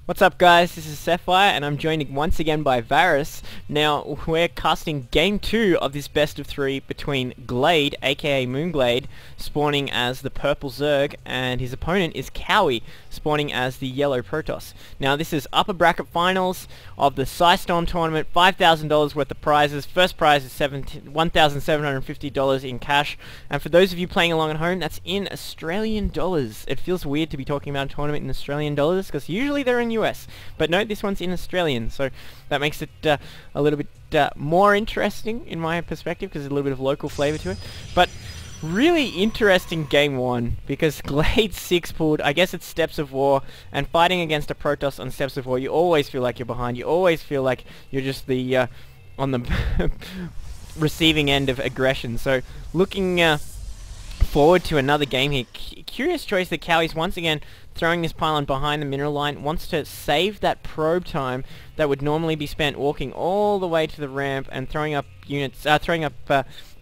What's up guys, this is Sapphire and I'm joined once again by Varus. Now we're casting game 2 of this best of 3 between Glade, aka mOOnGLaDe, spawning as the purple Zerg, and his opponent is Kowi, spawning as the yellow Protoss. Now this is upper bracket finals of the PSI Storm tournament, $5,000 worth of prizes. First prize is $1,750 in cash, and for those of you playing along at home, that's in Australian dollars. It feels weird to be talking about a tournament in Australian dollars because usually they're in US, but no, this one's in Australian, so that makes it a little bit more interesting in my perspective because there's a little bit of local flavor to it. But really interesting game 1 because Glade 6 pulled, I guess it's Steps of War, and fighting against a Protoss on Steps of War, you always feel like you're behind, you always feel like you're just the on the receiving end of aggression. So looking forward to another game here. Curious choice that Kowi's once again throwing this pylon behind the mineral line, wants to save that probe time that would normally be spent walking all the way to the ramp and throwing up units,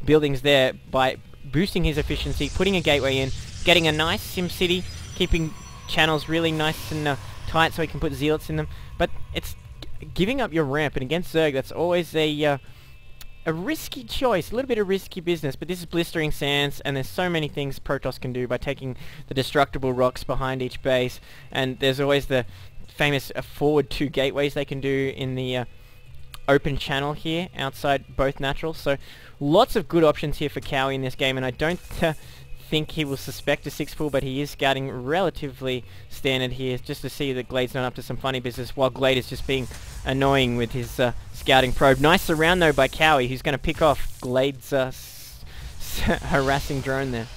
buildings there by boosting his efficiency, putting a gateway in, getting a nice sim city, keeping channels really nice and tight so he can put zealots in them. But it's giving up your ramp, and against Zerg that's always a risky choice, a little bit of risky business, but this is blistering sands and there's so many things Protoss can do by taking the destructible rocks behind each base, and there's always the famous forward 2 gateways they can do in the open channel here outside both naturals. So lots of good options here for Kowi in this game, and I don't think he will suspect a 6 pull, but he is scouting relatively standard here just to see that Glade's not up to some funny business, while Glade is just being annoying with his scouting probe. Nice surround though by Kowi, who's going to pick off Glade's harassing drone there.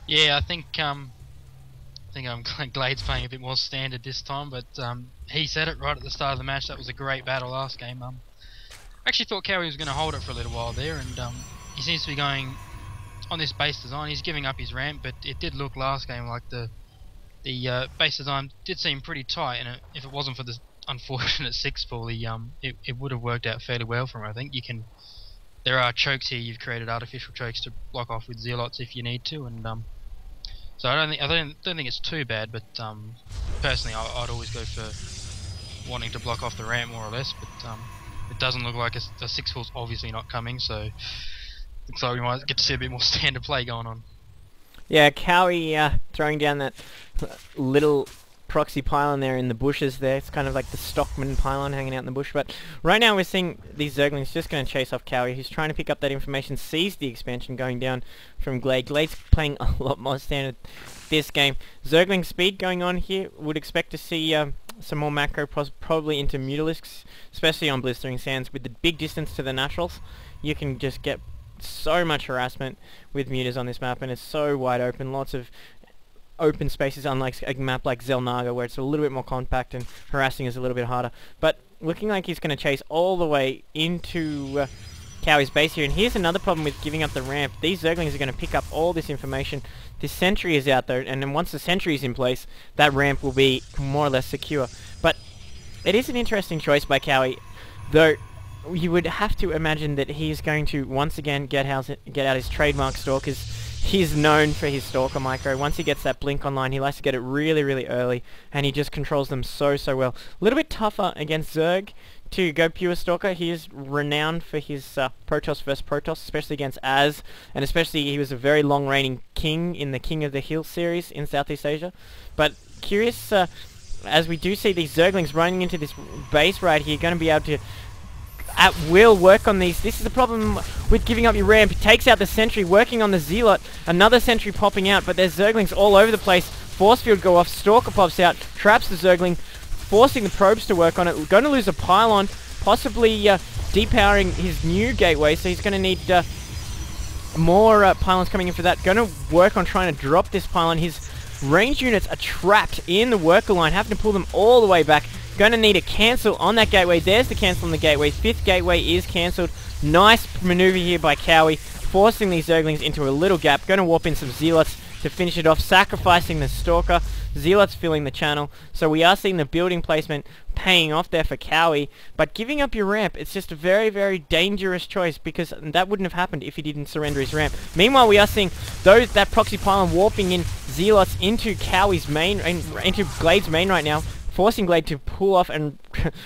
Yeah, I think Glade's playing a bit more standard this time, but he said it right at the start of the match. That was a great battle last game. I actually thought Kowi was going to hold it for a little while there, and he seems to be going on this base design. He's giving up his ramp, but it did look last game like the base design did seem pretty tight, and if it wasn't for the unfortunate 6 pull, it would have worked out fairly well for him. I think there are chokes here. You've created artificial chokes to block off with zealots if you need to, and so I don't think it's too bad. But personally, I'd always go for wanting to block off the ramp more or less. But it doesn't look like a 6 pull's obviously not coming, so looks like we might get to see a bit more standard play going on. Yeah, Kowi throwing down that little proxy pylon there in the bushes there. It's kind of like the Stockman pylon hanging out in the bush. But right now we're seeing these Zerglings just going to chase off Kowi, who's trying to pick up that information, sees the expansion going down from Glade. Glade's playing a lot more standard this game. Zergling speed going on here. Would expect to see some more macro probably into Mutalisks, especially on Blistering Sands. With the big distance to the naturals, you can just get so much harassment with mutas on this map, and it's so wide open. Lots of open spaces, unlike a map like Zelnaga where it's a little bit more compact and harassing is a little bit harder. But looking like he's going to chase all the way into Kowi's base here. And here's another problem with giving up the ramp. These Zerglings are going to pick up all this information. This sentry is out there, and then once the sentry is in place, that ramp will be more or less secure. But it is an interesting choice by Kowi, though you would have to imagine that he's going to once again get out his trademark stalkers. He's known for his stalker micro. Once he gets that blink online, he likes to get it really, really early, and he just controls them so well. A little bit tougher against Zerg to go pure stalker. He is renowned for his Protoss versus Protoss, especially against Az, and especially he was a very long-reigning king in the King of the Hill series in Southeast Asia. But curious, as we do see these Zerglings running into this base right here, going to be able to at will work on these. This is the problem with giving up your ramp. It takes out the sentry, working on the zealot, another sentry popping out, but there's Zerglings all over the place. Force field go off, stalker pops out, traps the Zergling, forcing the probes to work on it. We're going to lose a pylon, possibly depowering his new gateway, so he's going to need more pylons coming in for that. Going to work on trying to drop this pylon. His range units are trapped in the worker line, having to pull them all the way back. Going to need a cancel on that gateway. There's the cancel on the gateway. 5th gateway is cancelled. Nice maneuver here by Kowi, forcing these Zerglings into a little gap. Going to warp in some zealots to finish it off, sacrificing the stalker. Zealots filling the channel. So we are seeing the building placement paying off there for Kowi, but giving up your ramp, it's just a very, very dangerous choice, because that wouldn't have happened if he didn't surrender his ramp. Meanwhile, we are seeing that proxy pylon warping in Zealots into Kowi's main, into Glade's main right now, forcing Glade to pull off and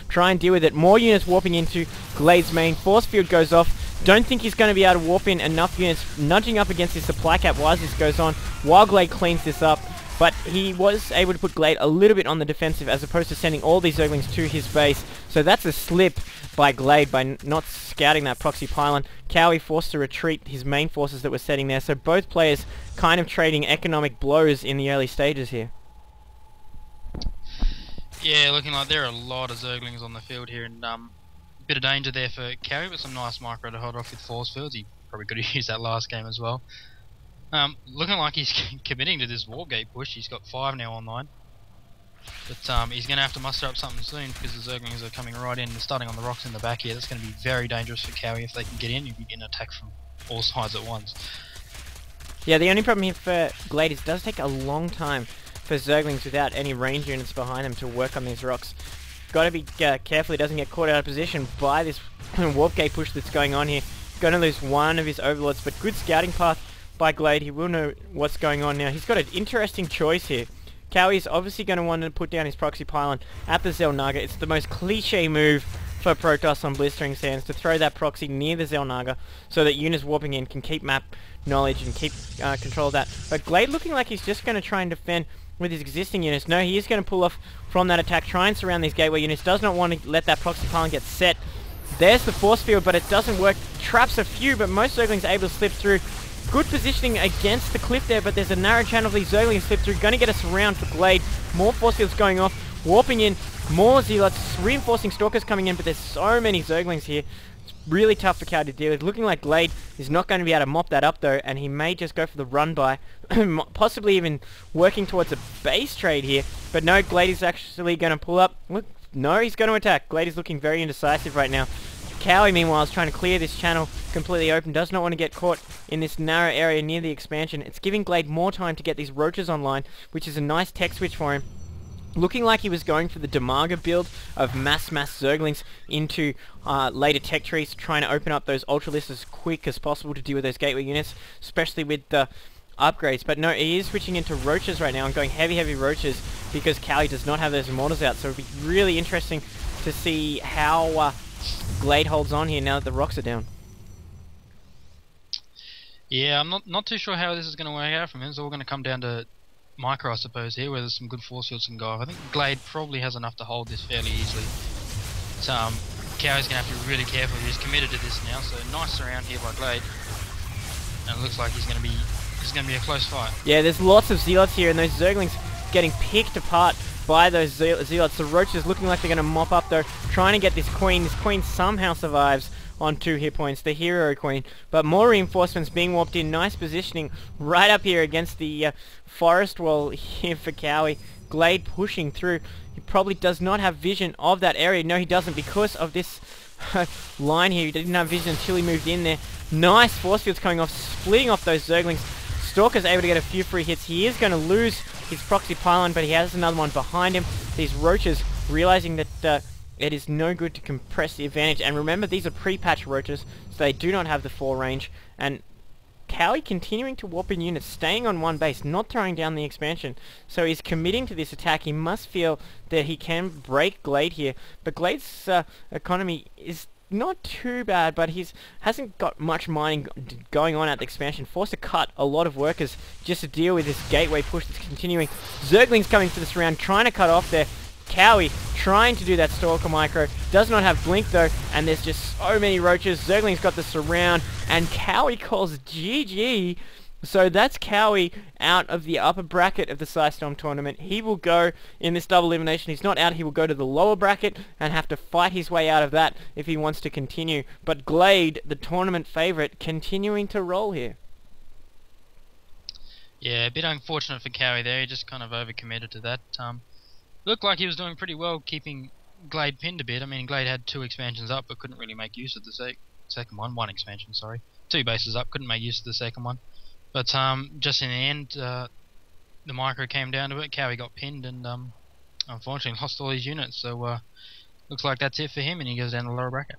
try and deal with it. More units warping into Glade's main. Force field goes off. Don't think he's going to be able to warp in enough units, nudging up against his supply cap while this goes on, while Glade cleans this up. But he was able to put Glade a little bit on the defensive, as opposed to sending all these Zerglings to his base. So that's a slip by Glade by not scouting that proxy pylon. Kowi forced to retreat his main forces that were setting there. So both players kind of trading economic blows in the early stages here. Yeah, looking like there are a lot of Zerglings on the field here, and bit of danger there for Kowi, but some nice micro to hold off with force fields. He probably could have used that last game as well. Looking like he's committing to this warp gate push. He's got 5 now online, but he's going to have to muster up something soon, because the Zerglings are coming right in and starting on the rocks in the back here. That's going to be very dangerous for Kowi if they can get in. You'll be getting attacked from all sides at once. Yeah, the only problem here for Glade is it does take a long time for Zerglings without any range units behind them to work on these rocks. Got to be careful he doesn't get caught out of position by this warp gate push that's going on here. Going to lose one of his overlords, but good scouting path by Glade. He will know what's going on now. He's got an interesting choice here. Kowi is obviously going to want to put down his proxy pylon at the Xel'Naga. It's the most cliche move for Protoss on Blistering Sands, to throw that proxy near the Xel'Naga so that units warping in can keep map knowledge and keep control of that. But Glade looking like he's just going to try and defend with his existing units. No, he is going to pull off from that attack, try and surround these gateway units. Does not want to let that proxy pylon get set. There's the force field, but it doesn't work. Traps a few, but most Zerglings are able to slip through. Good positioning against the cliff there, but there's a narrow channel for these Zerglings to slip through. Going to get us around for Glade. More force fields going off, warping in. More Zealots, reinforcing Stalkers coming in, but there's so many Zerglings here. It's really tough for Kowi to deal with. Looking like Glade is not going to be able to mop that up though, and he may just go for the run by, possibly even working towards a base trade here. But no, Glade is actually going to pull up. Look, no, he's going to attack. Glade is looking very indecisive right now. Kowi, meanwhile, is trying to clear this channel completely open. Does not want to get caught in this narrow area near the expansion. It's giving Glade more time to get these roaches online, which is a nice tech switch for him. Looking like he was going for the Demaga build of mass Zerglings into later tech trees, trying to open up those Ultralisks as quick as possible to deal with those gateway units, especially with the upgrades. But no, he is switching into roaches right now and going heavy roaches, because Kowi does not have those immortals out. So it'll be really interesting to see how Glade holds on here now that the rocks are down. Yeah, I'm not too sure how this is going to work out from him. It's all going to come down to micro, I suppose, here, where there's some good force fields can go off. I think Glade probably has enough to hold this fairly easily. So Kowi's going to have to be really careful. He's committed to this now, so nice surround here by Glade. And it looks like it's going to be a close fight. Yeah, there's lots of Zealots here, and those Zerglings getting picked apart by those Zealots. The Roaches looking like they're going to mop up though, trying to get this Queen. This Queen somehow survives on 2 hit points, the Hero Queen. But more reinforcements being warped in. Nice positioning right up here against the forest wall here for Kowi. Glade pushing through. He probably does not have vision of that area. No, he doesn't, because of this line here. He didn't have vision until he moved in there. Nice force fields coming off, splitting off those Zerglings. Stalker's able to get a few free hits. He is going to lose his proxy pylon, but he has another one behind him. These Roaches realizing that it is no good to compress the advantage. And remember, these are pre-patch Roaches, so they do not have the 4 range. And Kowi continuing to warp in units, staying on one base, not throwing down the expansion. So he's committing to this attack. He must feel that he can break Glade here. But Glade's economy is not too bad, but he hasn't got much mining going on at the expansion. Forced to cut a lot of workers just to deal with this gateway push that's continuing. Zerglings coming for this round, trying to cut off there. Kowi trying to do that Stalker micro, does not have blink though, and there's just so many Roaches. Zergling's got the surround, and Kowi calls GG. So that's Kowi out of the upper bracket of the PSI Storm tournament. He will go in this double elimination. He's not out, he will go to the lower bracket and have to fight his way out of that if he wants to continue. But Glade, the tournament favourite, continuing to roll here. Yeah, a bit unfortunate for Kowi there. He just kind of overcommitted to that. Looked like he was doing pretty well keeping Glade pinned a bit. I mean, Glade had 2 expansions up but couldn't really make use of the second one. 1 expansion, sorry. 2 bases up, couldn't make use of the second one. But just in the end, the micro came down to it. Kowi got pinned and unfortunately lost all his units. So looks like that's it for him, and he goes down the lower bracket.